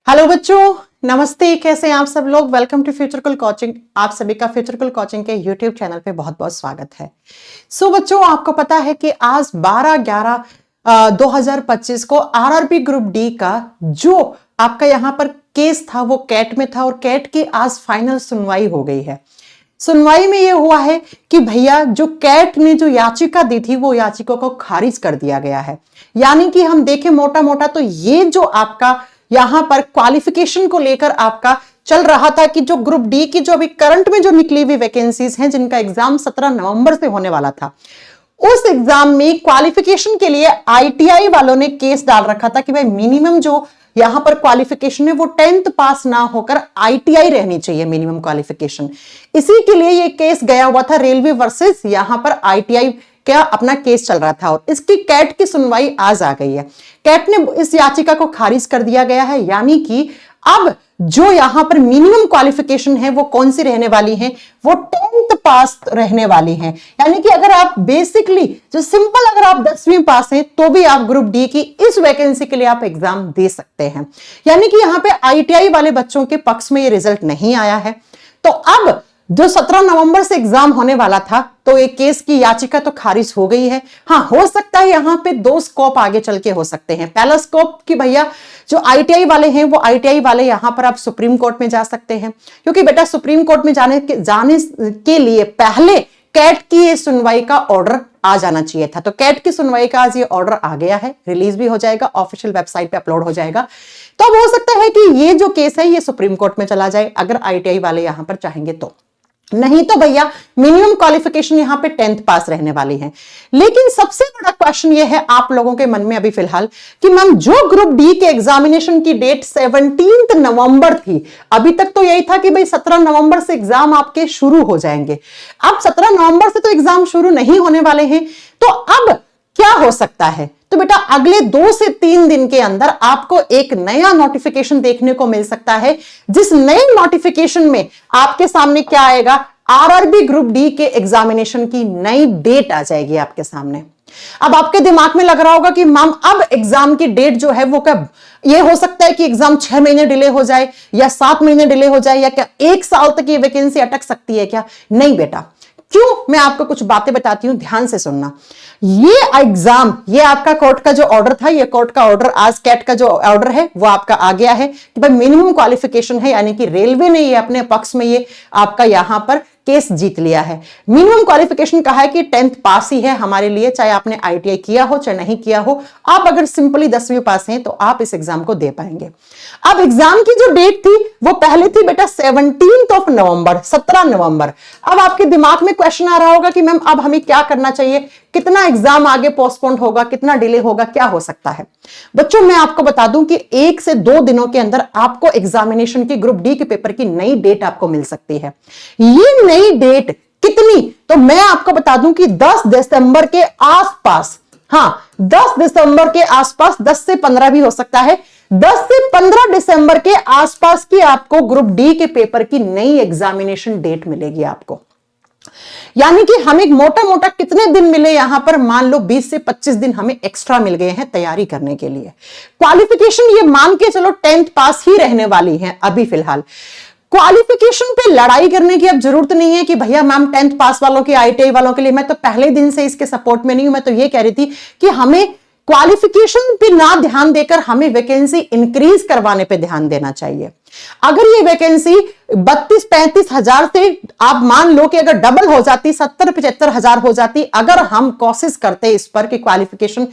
Hello बच्चों, नमस्ते। कैसे हैं आप सब लोग। Welcome to Futurekul coaching. आप सभी का फ्यूचरकुल कोचिंग के यूट्यूब चैनल पे बहुत बहुत स्वागत है। बच्चों, आपको पता है कि आज 12/11/2025 को आरआरबी ग्रुप डी का जो आपका यहाँ पर केस था वो कैट में था और कैट की आज फाइनल सुनवाई हो गई है। सुनवाई में यह हुआ है कि भैया जो कैट ने जो याचिका दी थी वो याचिका को खारिज कर दिया गया है। यानी कि हम देखें मोटा मोटा तो ये जो आपका यहां पर क्वालिफिकेशन को लेकर आपका चल रहा था कि जो ग्रुप डी की जो अभी करंट में जो निकली हुई वैकेंसीज हैं जिनका एग्जाम 17 नवंबर से होने वाला था, उस एग्जाम में क्वालिफिकेशन के लिए आईटीआई वालों ने केस डाल रखा था कि भाई मिनिमम जो यहां पर क्वालिफिकेशन है वो 10th पास ना होकर आईटीआई रहनी चाहिए मिनिमम क्वालिफिकेशन। इसी के लिए ये केस गया हुआ था रेलवे वर्सेस यहां पर आईटीआई क्या अपना केस चल रहा था और इसकी कैट की सुनवाई आज आ गई है। कैट ने इस याचिका को खारिज कर दिया गया है। यानी कि अब जो यहां पर मिनिमम क्वालिफिकेशन है वो कौन सी रहने वाली है, वो 10th पास रहने वाली है। यानी कि अगर आप बेसिकली जो सिंपल अगर आप 10वीं पास हैं तो भी आप ग्रुप डी की इस वैकेंसी के लिए आप एग्जाम दे सकते हैं। यानी कि यहां पे आईटीआई वाले बच्चों के पक्ष में ये रिजल्ट नहीं आया है। तो अब जो 17 नवंबर से एग्जाम होने वाला था तो एक केस की याचिका तो खारिज हो गई है। हाँ, हो सकता है यहां पे दो स्कोप आगे चल के हो सकते हैं। पहला स्कोप कि भैया जो आईटीआई वाले हैं वो आईटीआई वाले यहां पर आप सुप्रीम कोर्ट में जा सकते हैं, क्योंकि बेटा सुप्रीम कोर्ट में जाने के लिए पहले कैट की ये सुनवाई का ऑर्डर आ जाना चाहिए था। तो कैट की सुनवाई का आज ये ऑर्डर आ गया है, रिलीज भी हो जाएगा, ऑफिशियल वेबसाइट पे अपलोड हो जाएगा। तो अब हो सकता है कि ये जो केस है ये सुप्रीम कोर्ट में चला जाए अगर आईटीआई वाले यहां पर चाहेंगे तो। नहीं तो भैया मिनिमम क्वालिफिकेशन यहां पे 10th पास रहने वाली है। लेकिन सबसे बड़ा क्वेश्चन ये है आप लोगों के मन में अभी फिलहाल कि मैम जो ग्रुप डी के एग्जामिनेशन की डेट 17 नवंबर थी, अभी तक तो यही था कि भाई 17 नवंबर से एग्जाम आपके शुरू हो जाएंगे। अब 17 नवंबर से तो एग्जाम शुरू नहीं होने वाले हैं, तो अब क्या हो सकता है। तो बेटा अगले 2 से 3 दिन के अंदर आपको एक नया नोटिफिकेशन देखने को मिल सकता है, जिस नए नोटिफिकेशन में आपके सामने क्या आएगा, आरआरबी ग्रुप डी के एग्जामिनेशन की नई डेट आ जाएगी आपके सामने। अब आपके दिमाग में लग रहा होगा कि मैम अब एग्जाम की डेट जो है वो कब, ये हो सकता है कि एग्जाम 6 महीने डिले हो जाए या 7 महीने डिले हो जाए या क्या 1 साल तक ये वैकेंसी अटक सकती है क्या। नहीं बेटा, क्यों, मैं आपको कुछ बातें बताती हूं, ध्यान से सुनना। ये एग्जाम, ये आपका कोर्ट का जो ऑर्डर था, ये कोर्ट का ऑर्डर आज कैट का जो ऑर्डर है वो आपका आ गया है कि भाई मिनिमम क्वालिफिकेशन है। यानी कि रेलवे ने ये अपने पक्ष में ये आपका यहां पर केस जीत लिया है। मिनिमम क्वालिफिकेशन कहा है कि 10th पास ही है हमारे लिए, चाहे आपने आईटीआई किया हो चाहे नहीं किया हो। आप अगर सिंपली 10वीं पास हैं तो आप इस एग्जाम को दे पाएंगे। अब एग्जाम की जो डेट थी वो पहले थी बेटा 17 नवंबर, 17 नवंबर। अब आपके दिमाग में क्वेश्चन आ रहा होगा कि मैम अब हमें क्या करना चाहिए, कितना एग्जाम आगे पोस्टपोन होगा, कितना डिले होगा, क्या हो सकता है। बच्चों मैं आपको बता दूं कि 1 से 2 दिनों के अंदर आपको एग्जामिनेशन की ग्रुप डी के पेपर की नई डेट आपको मिल सकती है। ये नई डेट कितनी, तो मैं आपको बता दूं कि 10 दिसंबर के आसपास, हाँ 10 दिसंबर के आसपास, 10 से 15 भी हो सकता है, 10 से 15 दिसंबर के आसपास की आपको ग्रुप डी के पेपर की नई एग्जामिनेशन डेट मिलेगी आपको। यानी कि हमें मोटा मोटा कितने दिन मिले यहां पर, मान लो 20 से 25 दिन हमें एक्स्ट्रा मिल गए हैं तैयारी करने के लिए। क्वालिफिकेशन ये मान के चलो 10th पास ही रहने वाली है अभी फिलहाल। क्वालिफिकेशन पे लड़ाई करने की अब जरूरत नहीं है कि भैया मैम 10th पास वालों के, आईटीआई वालों के लिए मैं तो पहले दिन से इसके सपोर्ट में नहीं हूं। मैं तो ये कह रही थी कि हमें क्वालिफिकेशन पे ना ध्यान देकर हमें वैकेंसी इंक्रीज करवाने पे ध्यान देना चाहिए। अगर ये वैकेंसी 32-35 हजार से आप मान लो कि अगर डबल हो जाती, 70-75 हजार हो जाती, अगर हम कोशिश करते इस पर कि क्वालिफिकेशन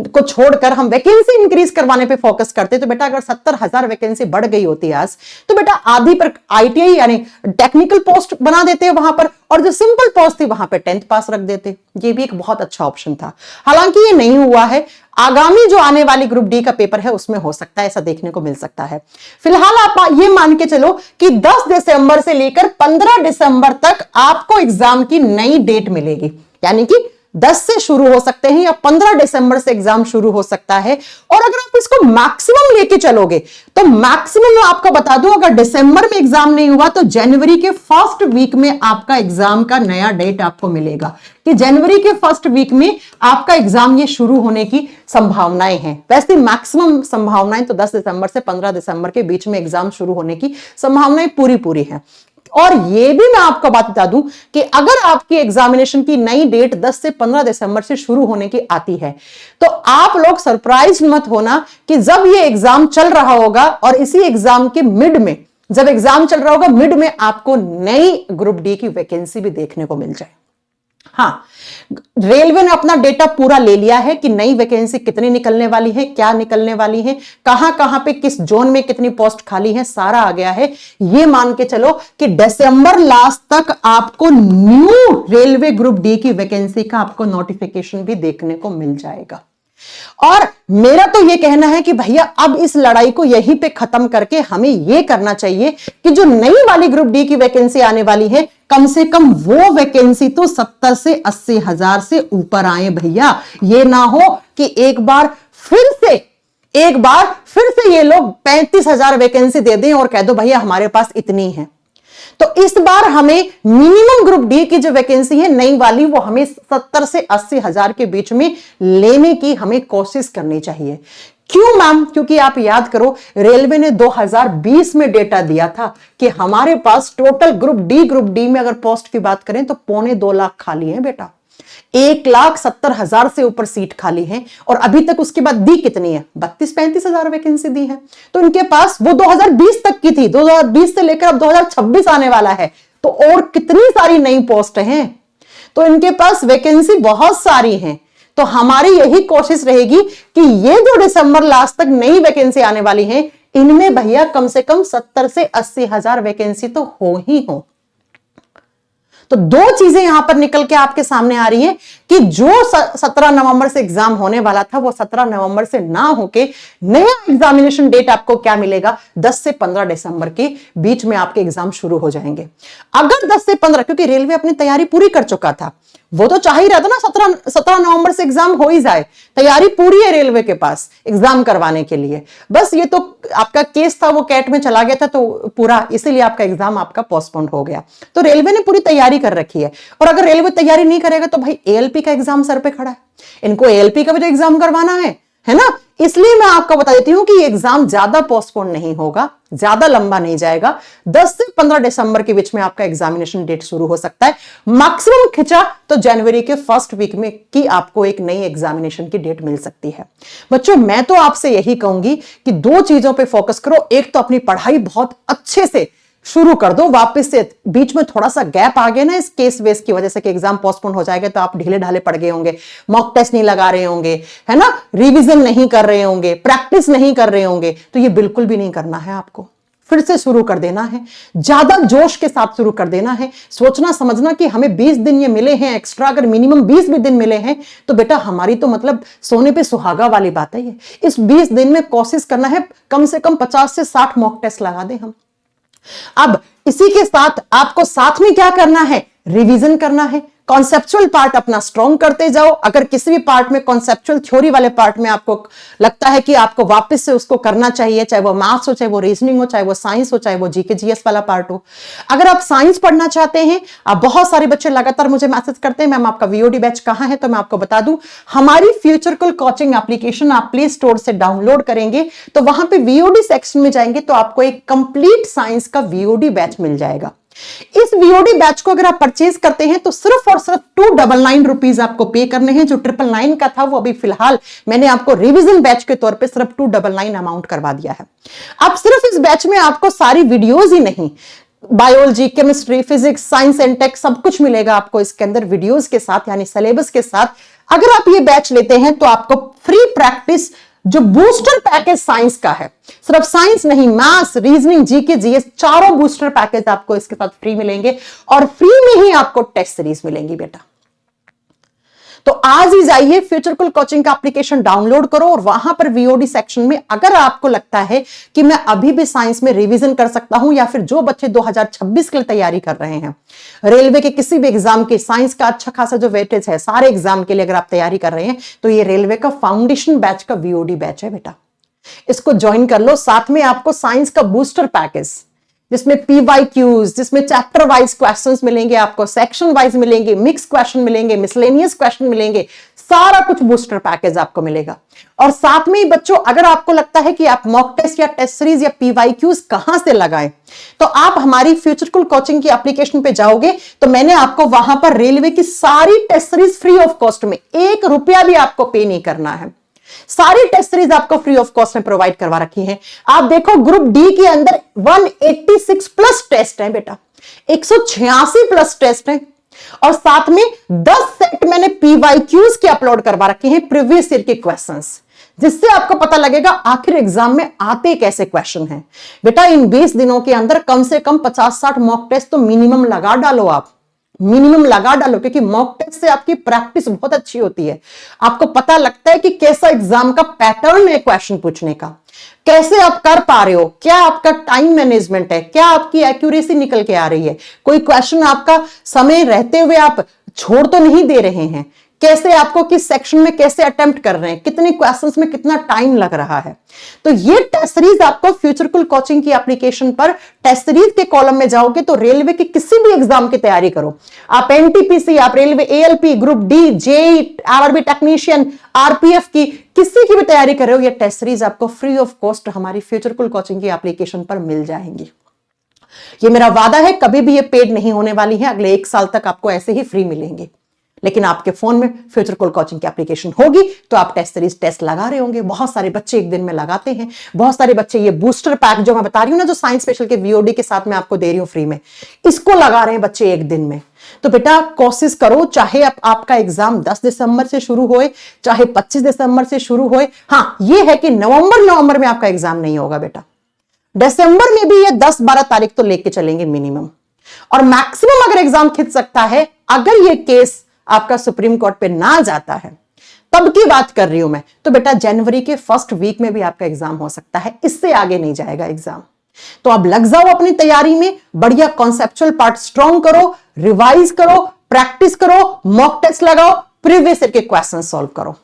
को छोड़कर हम वैकेंसी इंक्रीज करवाने पे फोकस करते, तो बेटा अगर 70 हजार वैकेंसी बढ़ गई होती आज, तो बेटा आधी पर आईटीआई यानी टेक्निकल पोस्ट बना देते वहां पर, और जो सिंपल पोस्ट थी वहां पर 10th पास रख देते। ये भी एक बहुत अच्छा ऑप्शन था। हालांकि ये नहीं हुआ है। आगामी जो आने वाली ग्रुप डी का पेपर है उसमें हो सकता है ऐसा देखने को मिल सकता है। फिलहाल आप ये मान के चलो कि 10 दिसंबर से लेकर 15 दिसंबर तक आपको एग्जाम की नई डेट मिलेगी। यानी कि 10 से शुरू हो सकते हैं या 15 दिसंबर से एग्जाम शुरू हो सकता है। और अगर आप इसको मैक्सिमम लेके चलोगे तो मैक्सिमम मैं आपको बता दूं, अगर दिसंबर में एग्जाम नहीं हुआ तो जनवरी के फर्स्ट वीक में आपका एग्जाम का नया डेट आपको मिलेगा कि जनवरी के फर्स्ट वीक में आपका एग्जाम ये शुरू होने की संभावनाएं हैं। वैसे मैक्सिमम संभावनाएं तो 10 दिसंबर से 15 दिसंबर के बीच में एग्जाम शुरू होने की संभावनाएं पूरी हैं। और ये भी मैं आपको बात बता दूं कि अगर आपकी एग्जामिनेशन की नई डेट 10 से 15 दिसंबर से शुरू होने की आती है तो आप लोग सरप्राइज मत होना कि जब ये एग्जाम चल रहा होगा और इसी एग्जाम के मिड में, जब एग्जाम चल रहा होगा मिड में आपको नई ग्रुप डी की वैकेंसी भी देखने को मिल जाए। हाँ, रेलवे ने अपना डेटा पूरा ले लिया है कि नई वैकेंसी कितनी निकलने वाली है, क्या निकलने वाली है, कहां पे किस जोन में कितनी पोस्ट खाली है, सारा आ गया है। ये मान के चलो कि दिसंबर लास्ट तक आपको न्यू रेलवे ग्रुप डी की वैकेंसी का आपको नोटिफिकेशन भी देखने को मिल जाएगा। और मेरा तो ये कहना है कि भैया अब इस लड़ाई को यहीं पे खत्म करके हमें ये करना चाहिए कि जो नई वाली ग्रुप डी की वैकेंसी आने वाली है कम से कम वो वैकेंसी तो 70 से 80 हजार से ऊपर आए भैया। ये ना हो कि एक बार फिर से ये लोग 35,000 वैकेंसी दे दें और कह दो भैया हमारे पास इतनी है। तो इस बार हमें मिनिमम ग्रुप डी की जो वैकेंसी है नई वाली वो हमें 70 से 80 हजार के बीच में लेने की हमें कोशिश करनी चाहिए। क्यों मैम? क्योंकि आप याद करो रेलवे ने 2020 में डेटा दिया था कि हमारे पास टोटल ग्रुप डी में अगर पोस्ट की बात करें तो 2.25 लाख खाली है बेटा, 1,70,000 से ऊपर सीट खाली है। और अभी तक उसके बाद दी कितनी है? 32-35 हजार वैकेंसी दी है। तो इनके पास वो 2020 तक की थी, 2020 से लेकर अब 2026 आने वाला है तो और कितनी सारी नई पोस्ट हैं। तो इनके पास वैकेंसी बहुत सारी हैं। तो हमारी यही कोशिश रहेगी कि ये जो दिसंबर लास्ट तक नई वैकेंसी आने वाली है इनमें भैया कम से कम 70 से 80 हजार वैकेंसी तो हो ही हो। तो दो चीजें यहां पर निकल के आपके सामने आ रही हैं कि जो 17 नवंबर से एग्जाम होने वाला था वो 17 नवंबर से ना होके नया एग्जामिनेशन डेट आपको क्या मिलेगा? 10 से 15 दिसंबर के बीच में आपके एग्जाम शुरू हो जाएंगे। अगर 10 से 15, क्योंकि रेलवे अपनी तैयारी पूरी कर चुका था, वो तो चाह ही रहा था ना 17 नवंबर से एग्जाम हो ही जाए, तैयारी पूरी है रेलवे के पास एग्जाम करवाने के लिए। बस ये तो आपका केस था वो कैट में चला गया था तो पूरा, इसीलिए आपका एग्जाम आपका पोस्टपोन हो गया। तो रेलवे ने पूरी तैयारी कर रखी है। और अगर रेलवे तैयारी नहीं करेगा तो भाई एएलपी का एग्जाम सर पे खड़ा है, इनको एएलपी का भी तो एग्जाम करवाना है ना। इसलिए मैं आपको बता देती हूं कि ये एग्जाम ज्यादा पोस्टपोन नहीं होगा, ज्यादा लंबा नहीं जाएगा। 10 से 15 दिसंबर के बीच में आपका एग्जामिनेशन डेट शुरू हो सकता है। मैक्सिमम खिंचा तो जनवरी के फर्स्ट वीक में की आपको एक नई एग्जामिनेशन की डेट मिल सकती है। बच्चों मैं तो आपसे यही कहूंगी कि दो चीजों पे फोकस करो। एक तो अपनी पढ़ाई बहुत अच्छे से शुरू कर दो, वापस से बीच में थोड़ा सा गैप आ गया ना इस केस वेस की वजह से कि एग्जाम पोस्टपोन हो जाएगा तो आप ढीले ढाले पड़ गए होंगे, मॉक टेस्ट नहीं लगा रहे होंगे, है ना, रिवीजन नहीं कर रहे होंगे, प्रैक्टिस नहीं कर रहे होंगे। तो ये बिल्कुल भी नहीं करना है आपको, फिर से शुरू कर देना है, ज्यादा जोश के साथ शुरू कर देना है। सोचना समझना कि हमें 20 दिन ये मिले हैं एक्स्ट्रा, अगर मिनिमम 20 भी दिन मिले हैं तो बेटा हमारी तो मतलब सोने पे सुहागा वाली बात है ये। इस 20 दिन में कोशिश करना है कम से कम 50 से 60 मॉक टेस्ट लगा दें हम। अब इसी के साथ आपको साथ में क्या करना है? रिवीजन करना है। कॉन्सेप्चुअल पार्ट अपना स्ट्रॉन्ग करते जाओ। अगर किसी भी पार्ट में कॉन्सेप्चुअल थ्योरी वाले पार्ट में आपको लगता है कि आपको वापस से उसको करना चाहिए, चाहे वो मैथ्स हो, चाहे वो रीजनिंग हो, चाहे वो साइंस हो, चाहे वो जीके जीएस वाला पार्ट हो। अगर आप साइंस पढ़ना चाहते हैं, आप बहुत सारे बच्चे लगातार मुझे मैसेज करते हैं मैम आपका वीओडी बैच कहां है, तो मैं आपको बता दूं हमारी फ्यूचरकुल कोचिंग एप्लीकेशन आप प्ले स्टोर से डाउनलोड करेंगे तो वहां पे वीओडी सेक्शन में जाएंगे तो आपको एक कंप्लीट साइंस का वीओडी बैच मिल जाएगा। इस वीओडी बैच को अगर आप परचेज करते हैं तो सिर्फ और सिर्फ 299 रुपीज आपको पे करने हैं। जो 999 का था वो अभी फिलहाल मैंने आपको रिवीजन बैच के तौर पे सिर्फ 299 अमाउंट करवा दिया है। अब सिर्फ इस बैच में आपको सारी वीडियोज ही नहीं, biology, chemistry, physics, science and tech सब कुछ मिलेगा आपको इसके अंदर वीडियोज के साथ, यानी सिलेबस के साथ। अगर आप ये बैच लेते हैं तो आपको फ्री प्रैक्टिस जो बूस्टर पैकेज साइंस का है, सिर्फ साइंस नहीं, मैथ्स, रीजनिंग, जीके, जीएस चारों बूस्टर पैकेज आपको इसके साथ फ्री मिलेंगे और फ्री में ही आपको टेस्ट सीरीज मिलेंगी बेटा। तो आज ही जाइए फ्यूचरकुल कोचिंग का एप्लीकेशन डाउनलोड करो और वहां पर वीओडी सेक्शन में अगर आपको लगता है कि मैं अभी भी साइंस में रिवीजन कर सकता हूं, या फिर जो बच्चे 2026 के लिए तैयारी कर रहे हैं, रेलवे के किसी भी एग्जाम के साइंस का अच्छा खासा जो वेटेज है सारे एग्जाम के लिए अगर आप तैयारी कर रहे हैं, तो ये रेलवे का फाउंडेशन बैच का वीओडी बैच है बेटा, इसको ज्वाइन कर लो। साथ में आपको साइंस का बूस्टर पैकेज जिसमें पीवाईक्यूज, जिसमें चैप्टर वाइज क्वेश्चंस मिलेंगे, आपको सेक्शन वाइज मिलेंगे, मिक्स क्वेश्चन मिलेंगे, मिसलेनियस क्वेश्चन मिलेंगे, सारा कुछ बूस्टर पैकेज आपको मिलेगा। और साथ में ही बच्चों, अगर आपको लगता है कि आप मॉक टेस्ट या टेस्ट सीरीज या पीवाईक्यूज कहां से लगाएं, तो आप हमारी फ्यूचरकुल कोचिंग की एप्लीकेशन पे जाओगे तो मैंने आपको वहां पर रेलवे की सारी test series free of cost में, 1 रुपया भी आपको पे नहीं करना है, सारी टेस्ट सीरीज आपको फ्री ऑफ कॉस्ट में प्रोवाइड करवा रखी है। आप देखो ग्रुप डी के अंदर 186 प्लस टेस्ट है बेटा, 186 प्लस टेस्ट है, और साथ में 10 सेट मैंने पीवाईक्यूज के अपलोड करवा रखे हैं, प्रीवियस ईयर के क्वेश्चंस, जिससे आपको पता लगेगा आखिर एग्जाम में आते कैसे क्वेश्चन हैं। बेटा इन 20 दिनों के अंदर कम से कम 50-60 मॉक टेस्ट तो मिनिमम लगा डालो, आप मिनिमम लगा डालो, क्योंकि मॉक टेस्ट से आपकी प्रैक्टिस बहुत अच्छी होती है। आपको पता लगता है कि कैसा एग्जाम का पैटर्न है क्वेश्चन पूछने का, कैसे आप कर पा रहे हो, क्या आपका टाइम मैनेजमेंट है, क्या आपकी एक्यूरेसी निकल के आ रही है, कोई क्वेश्चन आपका समय रहते हुए आप छोड़ तो नहीं दे रहे हैं, कैसे आपको किस सेक्शन में कैसे अटेम्प्ट कर रहे हैं, कितने क्वेश्चंस में कितना टाइम लग रहा है। तो ये टेस्ट सीरीज आपको फ्यूचरकुल कोचिंग की एप्लीकेशन पर टेस्ट सीरीज के कॉलम में जाओगे तो रेलवे के किसी भी एग्जाम की तैयारी करो, आप एनटीपीसी, आप railway ALP, group D, JE, RRB technician, RPF की किसी की भी तैयारी कर रहे हो, ये टेस्ट सीरीज आपको फ्री ऑफ कॉस्ट हमारी फ्यूचरकुल कोचिंग की एप्लीकेशन पर मिल जाएंगी। ये मेरा वादा है, कभी भी ये पेड नहीं होने वाली है, अगले 1 साल तक आपको ऐसे ही फ्री मिलेंगे। लेकिन आपके फोन में फ्यूचरकुल कोचिंग की एप्लीकेशन होगी तो आप टेस्ट सीरीज टेस्ट लगा रहे होंगे। बहुत सारे बच्चे एक दिन में लगाते हैं, बहुत सारे बच्चे ये बूस्टर पैक जो मैं बता रही हूं ना, जो साइंस स्पेशल के वीओडी के साथ मैं आपको दे रही हूं फ्री में, इसको लगा रहे हैं बच्चे एक दिन में। तो बेटा कोशिश करो, चाहे आपका एग्जाम 10 दिसंबर से शुरू होए, चाहे 25 दिसंबर से शुरू होए। हाँ, ये है कि नवंबर में आपका एग्जाम नहीं होगा बेटा, दिसंबर में भी ये 10-12 तारीख तो लेके चलेंगे मिनिमम, और मैक्सिमम अगर एग्जाम खिंच सकता है, अगर ये केस आपका सुप्रीम कोर्ट पे ना जाता है, तब की बात कर रही हूं मैं, तो बेटा जनवरी के फर्स्ट वीक में भी आपका एग्जाम हो सकता है, इससे आगे नहीं जाएगा एग्जाम। तो अब लग जाओ अपनी तैयारी में, बढ़िया कॉन्सेप्चुअल पार्ट स्ट्रॉन्ग करो, रिवाइज करो, प्रैक्टिस करो, मॉक टेस्ट लगाओ, प्रीवियस ईयर के क्वेश्चन सॉल्व करो।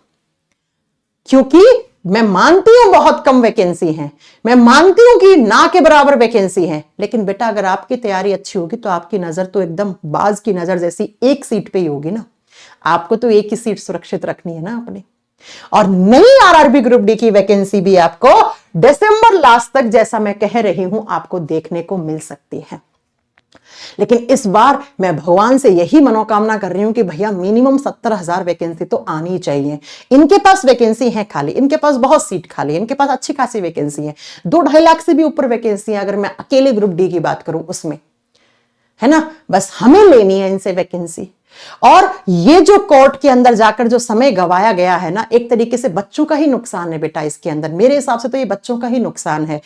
क्योंकि मैं मानती हूं बहुत कम वैकेंसी है, मैं मानती हूं कि ना के बराबर वैकेंसी है, लेकिन बेटा अगर आपकी तैयारी अच्छी होगी तो आपकी नजर तो एकदम बाज की नजर जैसी एक सीट पे ही होगी ना। आपको तो एक ही सीट सुरक्षित रखनी है ना अपनी। और नई आरआरबी ग्रुप डी की वैकेंसी भी आपको दिसंबर लास्ट तक, जैसा मैं कह रही हूं, आपको देखने को मिल सकती है। लेकिन इस बार मैं भगवान से यही मनोकामना कर रही हूं कि भैया मिनिमम 70,000 वैकेंसी तो आनी चाहिए। इनके पास वैकेंसी है खाली, इनके पास बहुत सीट खाली है, इनके पास अच्छी खासी वैकेंसी है, 2-2.5 लाख से भी ऊपर वैकेंसी है अगर मैं अकेले ग्रुप डी की बात करूं उसमें, है ना। बस हमें लेनी है इनसे वैकेंसी। और ये जो कोर्ट के अंदर जाकर जो समय गवाया गया है ना, एक तरीके से बच्चों का ही नुकसान है बेटा इसके अंदर। मेरे हिसाब से तो ये बच्चों का ही नुकसान है।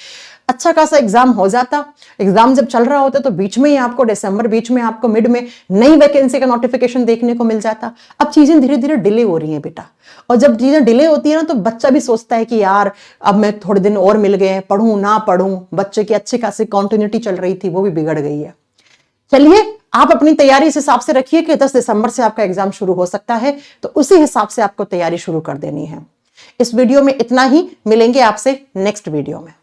अच्छा खासा एग्जाम हो जाता, एग्जाम जब चल रहा होता तो बीच में ही आपको दिसंबर, बीच में आपको मिड में नई वैकेंसी का नोटिफिकेशन देखने को मिल जाता। अब चीजें धीरे धीरे डिले हो रही हैं बेटा, और जब चीजें डिले होती है ना तो बच्चा भी सोचता है कि यार अब मैं थोड़े दिन और मिल गए, पढ़ूं ना पढ़ूं। बच्चे की अच्छी खासी कॉन्टिन्यूटी चल रही थी, वो भी बिगड़ गई है। चलिए, आप अपनी तैयारी इस हिसाब से रखिए कि 10 दिसंबर से आपका एग्जाम शुरू हो सकता है, तो उसी हिसाब से आपको तैयारी शुरू कर देनी है। इस वीडियो में इतना ही, मिलेंगे आपसे नेक्स्ट वीडियो में।